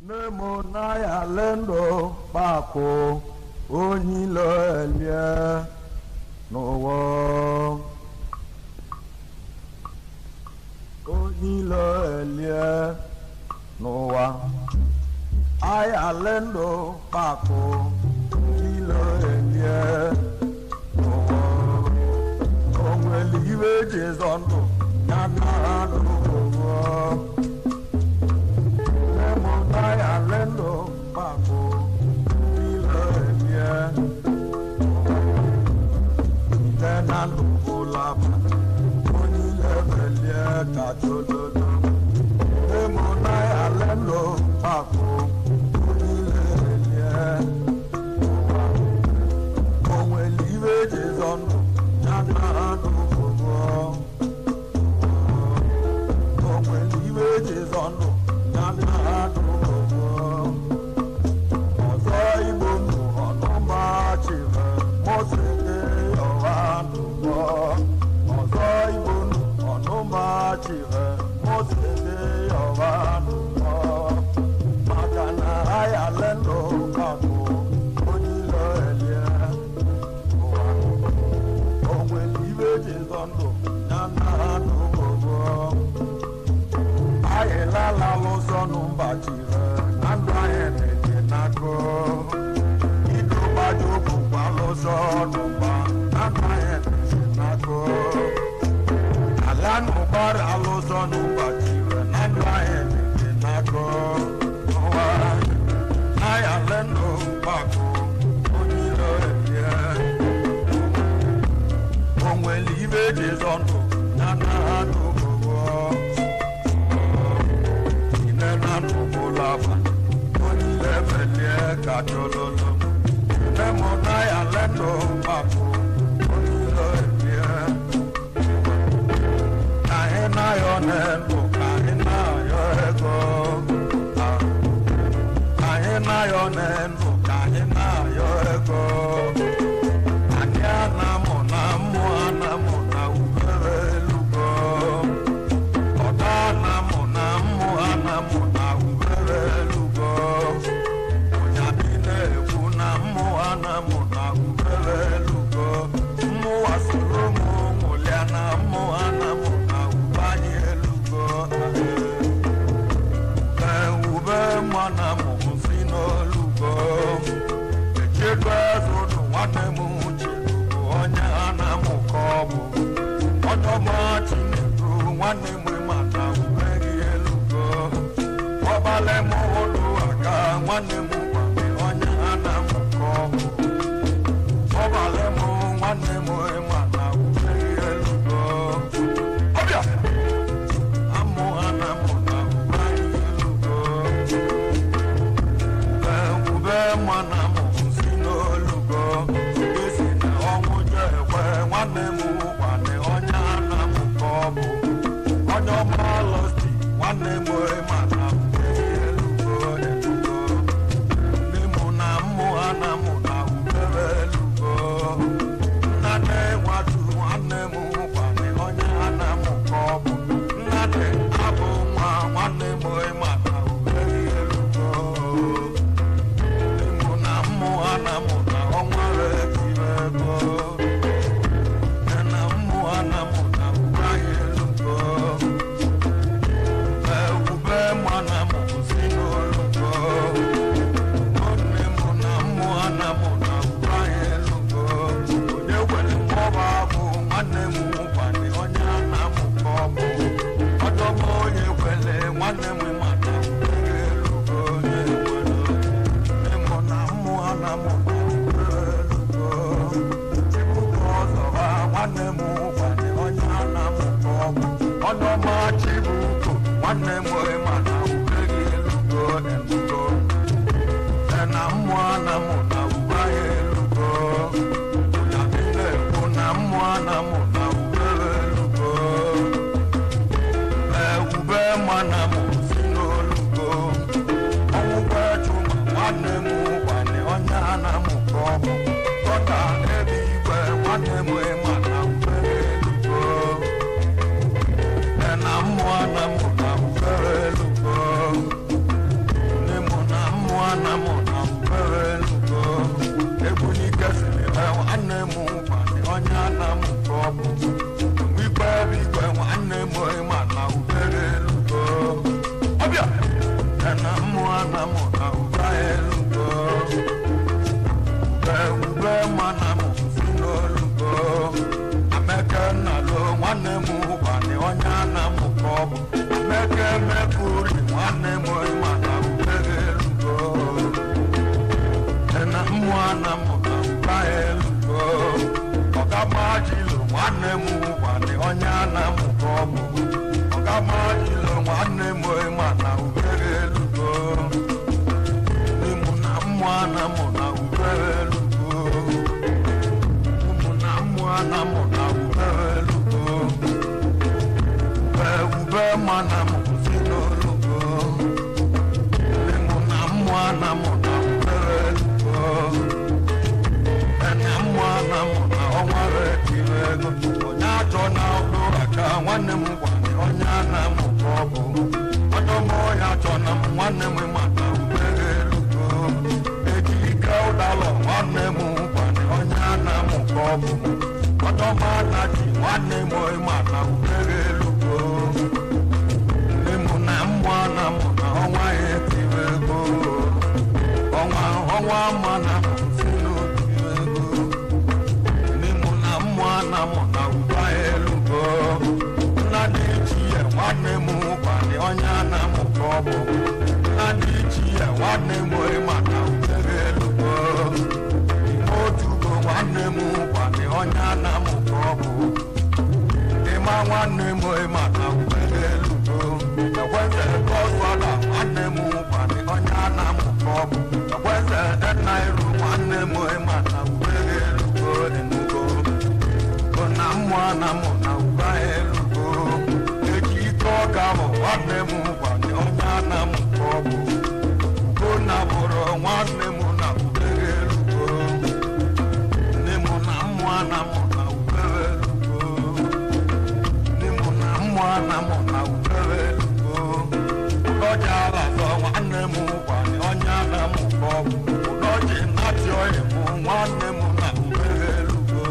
Nemonaya lendo bako onyilo elie n'ụwa onyilo elie n'ụwa aya lendo bako onyilo elie n'ụwa onweli iwe jezọndụ ya na n'ụwa Nemonaya lendo bako onyilo elie Tenando volava onyilo elie kacholodo Nemonaya lendo bako onyilo elie onweli iwe jezọndụ ya na n'ụwa onweli iwe jezọndụ ya na n'ụwa ọzọ igbo ndụ ọnụma chịrị moseke ọwa ndụgbọ ọzọ igbo ndụ ọnụma chịrị moseke ọwa ndụgbọ maka na aya lendo kakụ onyilo elie ụwa onwere iwe jezọ ndụ ya na n'ụwa anyị lala lụsọ n'ụba chịrị na ndụ anyị na-eje n'akụ idobajo bụkwa lụsọ n'ụba na ndụ anyị na-eje n'akụ ala n'ụgbara lụsọ n'ụba chịrị na ndụ anyị na-eje n'akụ n'ụwa n'aya lendo mgbakọ onyilo elie onwere ibe jezọ ndụ ya na n'ụwa Lava, onyilo elie kacholodo Nemonaya lendo bako onyilo elie kahe nayo nendo kahe nayo ego kahe nayo nendo kahe nayo ego ani anamo na mmụ na ubere elugo ọda anamo na mmụ anamo na ubere elugo onyadi na-ekwu na mmụ anamo na ubere elugo mmụwa soro m nwụlịa na mmụ anamo na ubanye elugo ube mwana m si n'olugo echedu ezụdụ nwanne m uche bụ onye anamụ ka ọ bụ onye ọma Chinedu nwanne m mana ubeghị elugo ọbalị m ụlọ aka nwanne m gwame onye anamụ ka ọ bụ ọbalị m nwanne m mana ubeghị elugo ọbịa amụ anamụ na ubeghị elugo ube mwana m si n'olugo esi na ọnwụ je ekwe nwanne m gwane onye anamụ ka ọ bụ onye ọma lọsti nwanne m mana ubeghị elugo elugo ena mwana mona ubaelugo ube mana mufino lugo ameke nalo nwane mu bani onyana mukobo ameke mekuri nwane mu mana ubelugo ena mwana mona ubaelugo ogamajilo nwane mu bani onyana mukobo ogamajilo nwane mu mana ubelugo nimuna mwana mona ubelugo nimuna mwana mona ubelugo ube mana mufino lugo nimuna mwana mona ubelugo ena mwana mona onware tirego onyato na ulo aka nwanne m gwani onyana mukobo odomo ya chona nwanne m mana ubelugo ejika udalo nwanne m gwani onyana mukobo odomo na ji nwanne m mana ubelugo nimuna mwana mona onwa etirego onwa mana mufino tirego nimuna mwana mona ubelugo nadichie nwanne m gwani onyana mukobo nadichie nwanne m mana ubelugo imotugo nwanne m gwani onyana mukobo ịma nwanne m mana ubelugo ekweze goswada nwanne m gwani onyana mukobo ekweze enairu nwanne m mana ubelugo enugo na mwana mona ubelugo ejikọgamo nwanne m gwani onyana mukobo ugonna bụrụ nwanne m na ubelugo nne m na mwana mona ubelugo nne m na mwana mona ubelugo ụlọji alazọ nwanne m gwani onyana mukobo ụlọji natioyi m nwanne m na ubelugo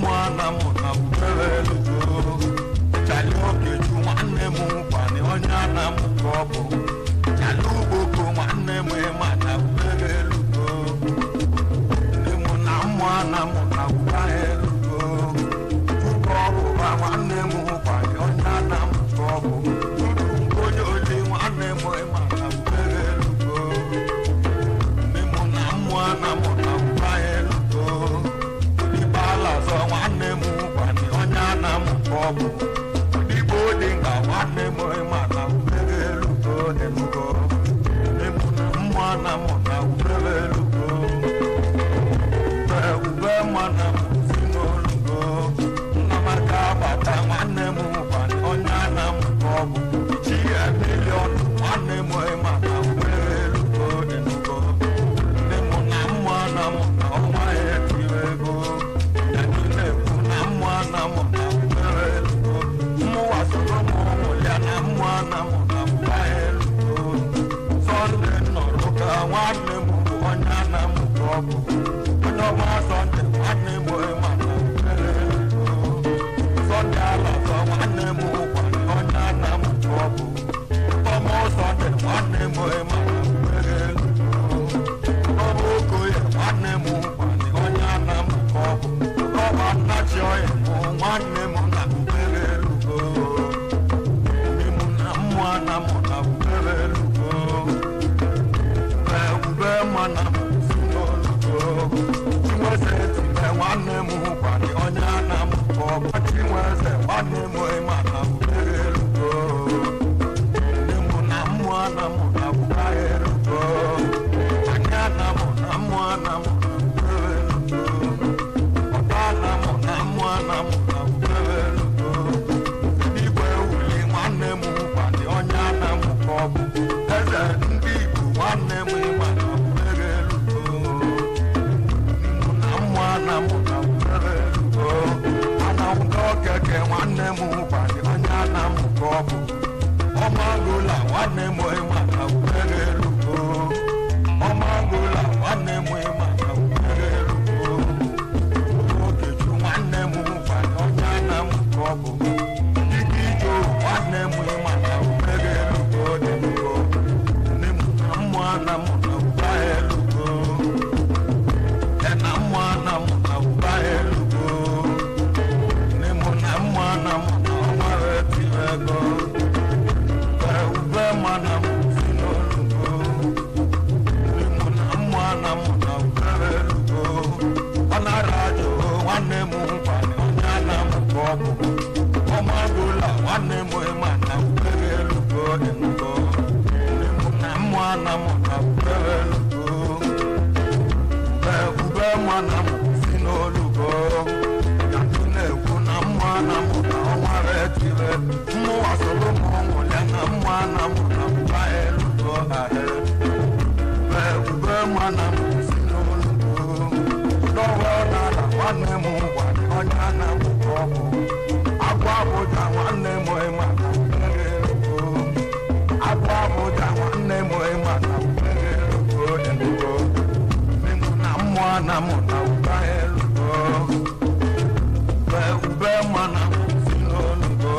mwana mona ubelugo chaliokeju nwanne m gwani onyana mukobo chalugboko nwanne m mana ubelugo nimuna mwana mona ubelugo tubobuba nwanne m gwani onyana mukobo tudungonyoli nwanne m mana ubelugo nimuna mwana mona ubelugo nwanne m gwani onyana mukobo igbo dị nga nwanne m mana ubelugo emugo nimuna mwana mona ubelugo ube mana mufinoolugo nnamaka bata nwanne m gwani onyana mukobo ichie milion nwanne m mana ubelugo emugo nimuna mwana mona ọnwa etirego mwana mona ubelugo mụwa soro mụmụ ya na mwana mona ubelugo sọnde nọrọ ka nwanne m bụ onyana mukobo onye ọma sọnde nwanne m mana ubelugo sọnde alazọ nwanne m gwani onyana mukobo ọmụ sọnde nwanne m mana ubelugo ọmụ okoye nwanne m gwani onyana mukobo ọba nnachioyi mụ nwanne m na ubelugo nimuna mwana mona ubelugo ube mana mufinoolugo chinweze time nwanne m gwani onyana mukobo chinweze nwanne m mana ubelugo nimuna mwana mona ubelugo anyana mona mwana mona ubelugo ọbana mona mwana mona ubelugo igwe uli nwanne m gwani onyana mukobo eze ndị Igbo nwanne m mana ubelugo nimuna mwana mona ubelugo ana ụdọ keke nwanne m gwani onyana mukobo ọmagụla nwanne m mana ubelugo ọmagụla nwanne m mana ubelugo okeju nwanne m gwani onyana mukobo dike ijo nwanne m mana ubelugo mwana mwana baelugo ahe ube mwana msinolugo dowo nana nwanne m gwara onye ana m kọbụ agwa abụja nwanne m mana elugo agwa abụja nwanne m mana elugo elugo mụ na mwana mwana baelugo ube mwana msinolugo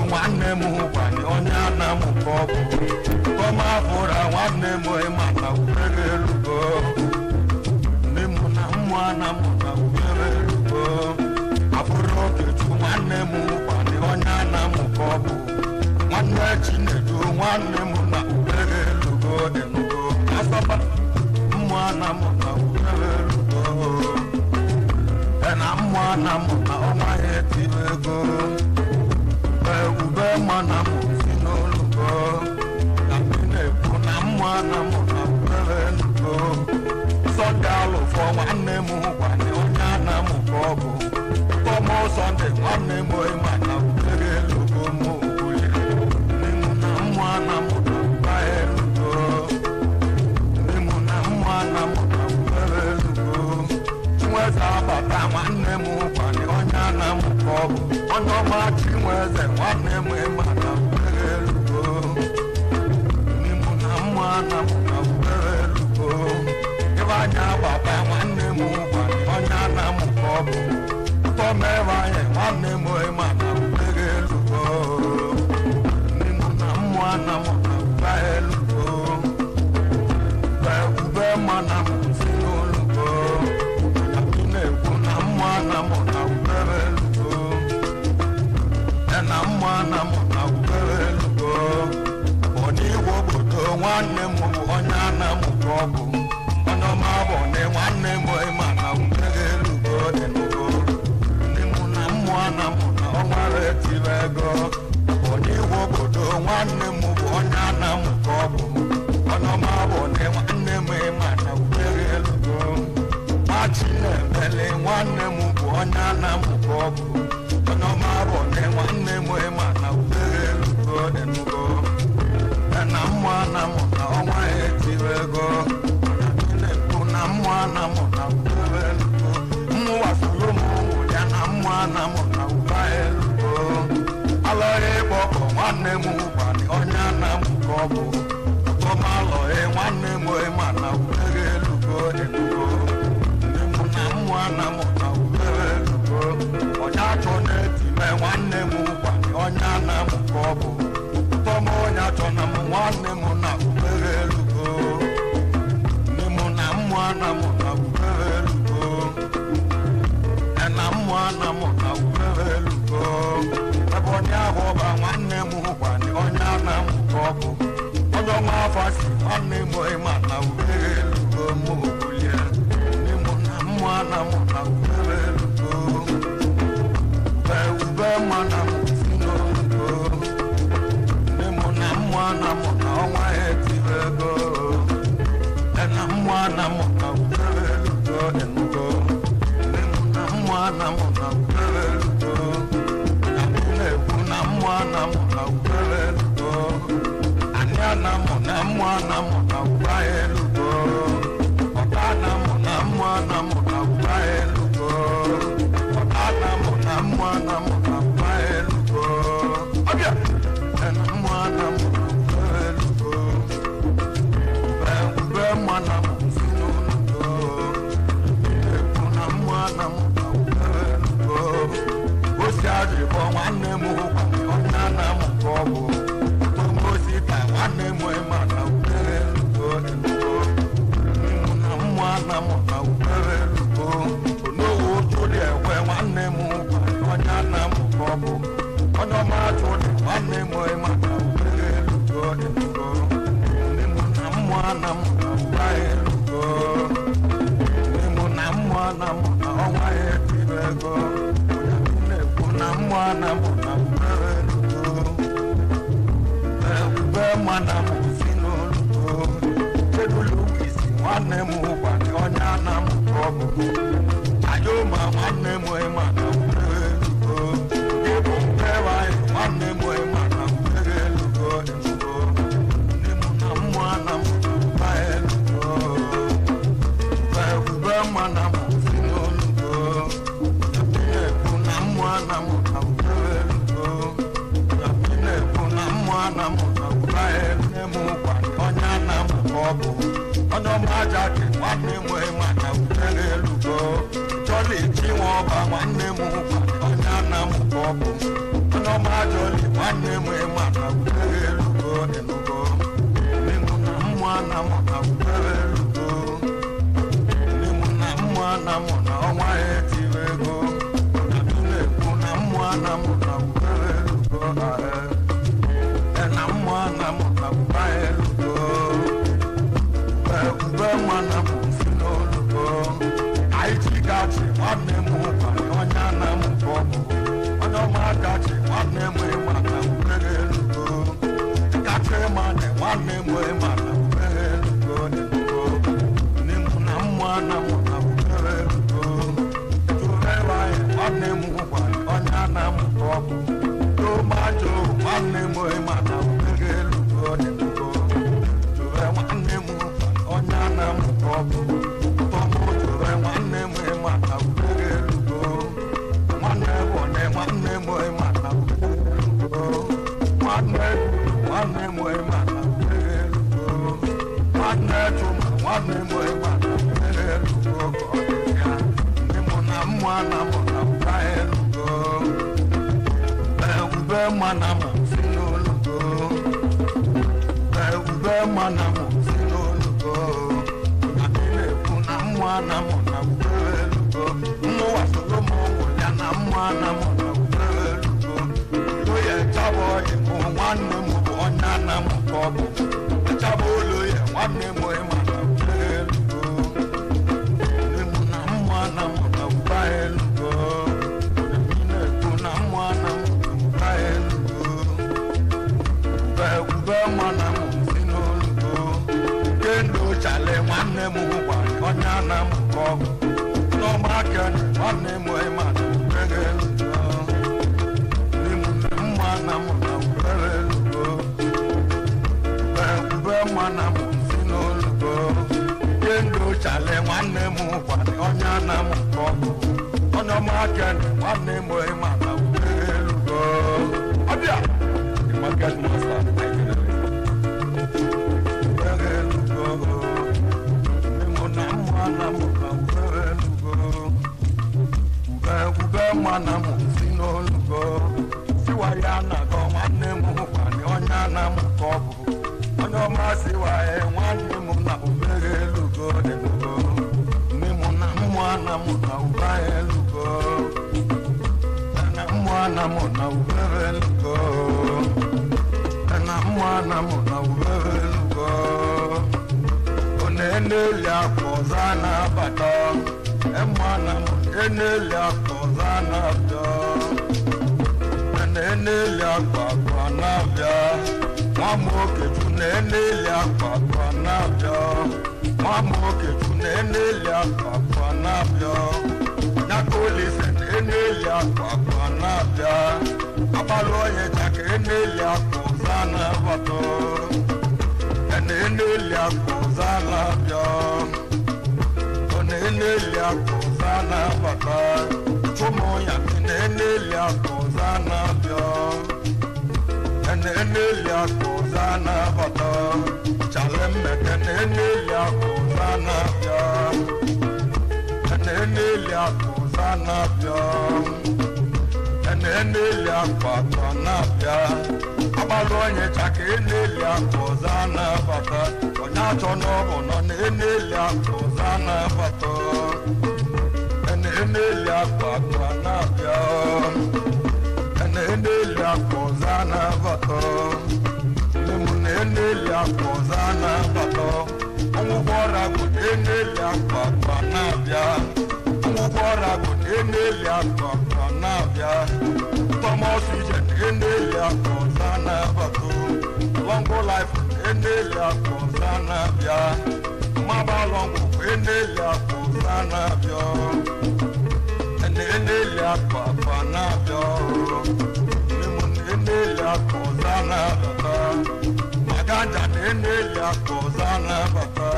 nwanne m gwara onye ana m kọbụ kọma fụra nwanne m maka ubere elugo ndị mụ na mmụ ana m na ubere elugo afụrụ okechu nwanne m gwara onye ana m kọbụ nwanne Chinedu nwanne m na ubere elugo elugo asaba mmụ ana m na ubere elugo na mmụ ana m na ọnwa ya etiri ego ube mana m si n'olugo na na-ekwu na mmanụ m na ubere elugo Sọnde alụfọ nwanne m gwara onye ana m ka ọ bụ Tọmọ Sọnde nwanne m ma na ubere elugo m okwuye n'ịmụ na mmanụ m na ubere elugo n'ịmụ na mmanụ m na ubere elugo Chinweze abata nwanne m gwara onye ana m ka ọ bụ onye ọma Chinweze nwanne m ma na ubere elugo n'ịmụ na mmanụ m na ubere elugo ebe anya baba nwanne m gwara onye ana m ka ọ bụ Tọmebe anyị nwanne m ma na ubere elugo n'ịmụ na mmanụ m na ubere elugo ube mana m si n'olugo na-ekwu na mmanụ m na ubere elugo na mmanụ m na ubere elugo bụ n'igwe obodo nwanne m bụ onye ana m ka ọ bụ onye ọma bụ na nwanne m ma na ubere elugo elugo ndị mụ na mmanụ m na ọnwara etiri ego bụ n'igwe obodo nwanne m bụ onye ana m ka ọ bụ onye ọma bụ na nwanne m ma na ubere elugo Chinemele nwanne m bụ onye ana m ka ọ bụ onye ọma bụ na nwanne m ma na ubere elugo elugo na mmụ ana m na ọnwa ya etiri ego na-ekwu na mmụ ana m na ubere elugo mmụwasoro m ụmụ ya na mmụ ana m na ubere elugo alọghị ịkpọkọ nwanne m gwara onye ana m ka ọ bụ ọma alọghị nwanne m ma na ubere elugo elugo mwana m na ubere elugo onye achọ na-etime nwanne m gwara onye ana m ka ọ bụ Tọmọ onye achọ na m nwanne m na ubere elugo ndị mụ na mmụ ana m na ubere elugo na mmụ ana m na ubere elugo ebe onye ahụ ọba nwanne m gwara onye ana m ka ọ bụ onye ọma afasi nwanne m ma na ubere elugo m obulie mwana m na ubere elugo ube mana m si n'olugo ndị mụ na mwana m na ọnwa ya etiri ego na mwana m na ubere elugo elugo ndị mụ na mwana m na ubere elugo na mụ na-ekwu na mwana m na ubere elugo anyị ana m na mwana m na ubere elugo ọkana m na mwana m na ubere elugo ọkana m na mwana m na ubere elugo ọbịa na mwana m na ubere elugo ube mwana m si n'olugo ekwu na mwana m na ubere elugo osi adịbọ nwanne m gwara onye ana m ka ọ bụ Osita nwanne m ma na ubere elugo elugo mana musino chedulu isi nwanne m ụbọchị onye ana m kọbụ ayo ma nwanne m mana elugo ịbụ mpewa nwanne m mana elugo elugo nne m na mmụ ana m ba elugo ube mana musino ebu na mmụ ana m na elugo ebu na mmụ ana m nne m gwa onye ana m kọbụ onye ọmaja dị nwanne m mana utere elugo chọrọ iji nwe ọba nwanne m gwa onye ana m kọbụ onye ọmaja oli nwanne m mana utere elugo elugo nne m na mmụ ana m na utere elugo nne m na mmụ ana m na ọnwa ya etiri ego na na-ekwu na mmụ ana m na utere elugo na mmụ ana m na utere elugo ube mana m si n'olugo anyị gachi nwanne m ụbọchị onye ana m kọbụ onye ọma gachi nwanne m mana ubere elugo gachi mana nwanne m mana ubere elugo elugo nne m na mmụ ana m na ubere elugo jụrewanyị nwanne m ụbọchị onye ana m kọbụ tomajo nwanne m mana ubere elugo elugo jụre nwanne m onye ana m kọbụ tọmụjụre nwanne m mana ubere elugo nwanne bụne nwanne m mana ubere elugo nwanne nwanne m mana ubere elugo nwanne chụma nwanne m mana ubere elugo ka ọ dị ya nne m na mmụ ana m na ubere elugo ube mana m si n'olugo ube mana m si n'olugo ana m na ubere elugo mmụwa solomo ya na mmụ ana m na ubere elugo loye chabo ịbụ nwanne m bụ onye ana m kọbụ chabo oloye nwanne m ma na ubere elugo nne m na mmụ ana m na ubere elugo na-ekwu na mmụ ana m na ubere elugo ube mana m si n'olugo kendo chale nwanne m gwa onye ana m kọbụ n'ọgbaka nwanne m mana ubere elugo nne m na mmụ ana m na ubere elugo ube mana m si n'olugo kendo chale nwanne m gwa onye ana m kọbụ onye ọgbaka nwanne m mana ubere elugo ọbịa the market master ubere elugo ube mana m si n'olugo siwa ya na-agọ nwanne m kwanye onye ana m kọbụ onye ọma siwa ya nwanne m na ubere elugo elugo nne m na mmụ ana m na ubere elugo na mmụ ana m na ubere elugo na mmụ ana m na ubere elugo eneli akpọza na-abata emana m eneli akpọza na-abịa eneli akpakpa na-abịa nwa m okechu na eneli akpakpa na-abịa nwa m okechu na eneli akpakpa na-abịa nyakolise na eneli akpakpa na-abịa abalị onye chaka eneli akpọza na-abata eneli akpọza na-abịa eneli akpọza na-abata chụmụ ya na eneli akpọza na-abịa eneli akpọza na-abata chale mmeke na eneli akpọza na-abịa eneli akpọza na-abịa eneli akpakpa na-abịa agbalụ onye chaka eneli akpọza na-abata onye achọ n'ọbụ nọ na eneli akpọza na-abata eneli akpakpa na-abịa eneli akpọza na-abata nne m na eneli akpọza na-abata ọnwụgwọ ọra bụ na eneli akpakpa na-abịa ọnwụgwọ ọra bụ na eneli akpakpa na-abịa Thomas ije na eneli akpọza na-abata Longo life endelia kozana bia mabalongo endelia kozana bia endelia papana bia nimun endelia kozana bata maganja endelia kozana bata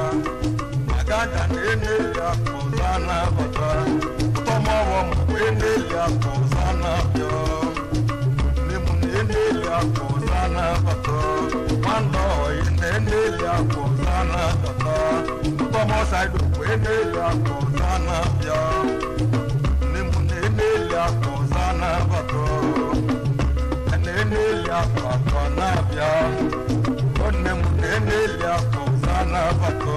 maganja endelia kozana bata tomowo endelia kozana bia nimun endelia kozana bata mando endelia kozana bata tomo saidu endelia kozana bia nimun endelia kozana bata endelia papana bia nimun endelia kozana bata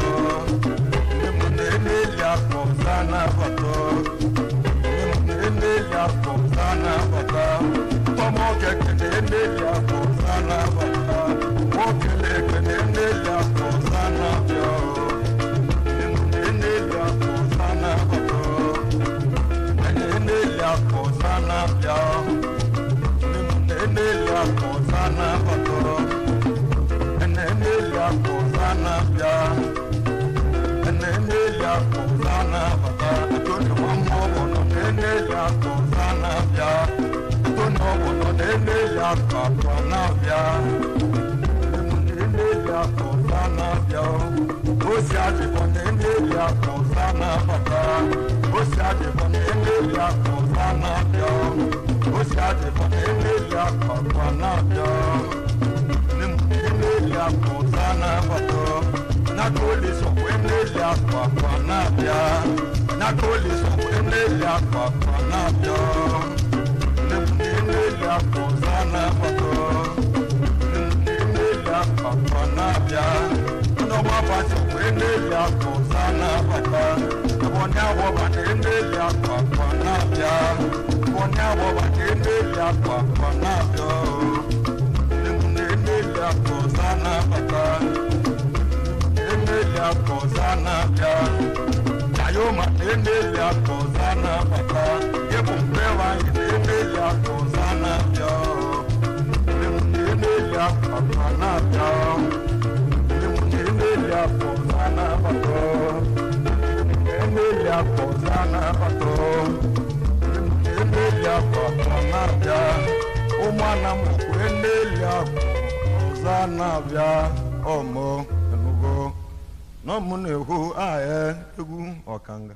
nimun endelia kozana bata nimun endelia kozana bata tomo keke endelia kozana bata okele endelia kozana bia nimun endelia kozana bata endelia kozana bia nimun endelia kozana bata endelia kozana bia endelia kozana bata tono mamo bono endelia kozana bia tono bono endelia kozana bia nimun endelia kozana bia osiaje bono endelia kozana bata osiaje bono endelia kozana bia osiaje bono endelia kozana bia nimun endelia kozana bata nakoli so endelia kozana bia nakoli so endelia kozana bia nimun endelia kozana bata nimun endelia kozana bia no baba so endelia kozana bata bonya boba endelia kozana bia bonya boba endelia kozana bia nimun endelia kozana bata endelia kozana bia ayoma endelia kozana bata yebumpewa endelia kozana bia nimun endelia kozana bia nimun endelia kozana bata endelia kozana bata nimun endelia kozana bia umwana mu endelia kozana bia omo enugo no munehu aye egu okanga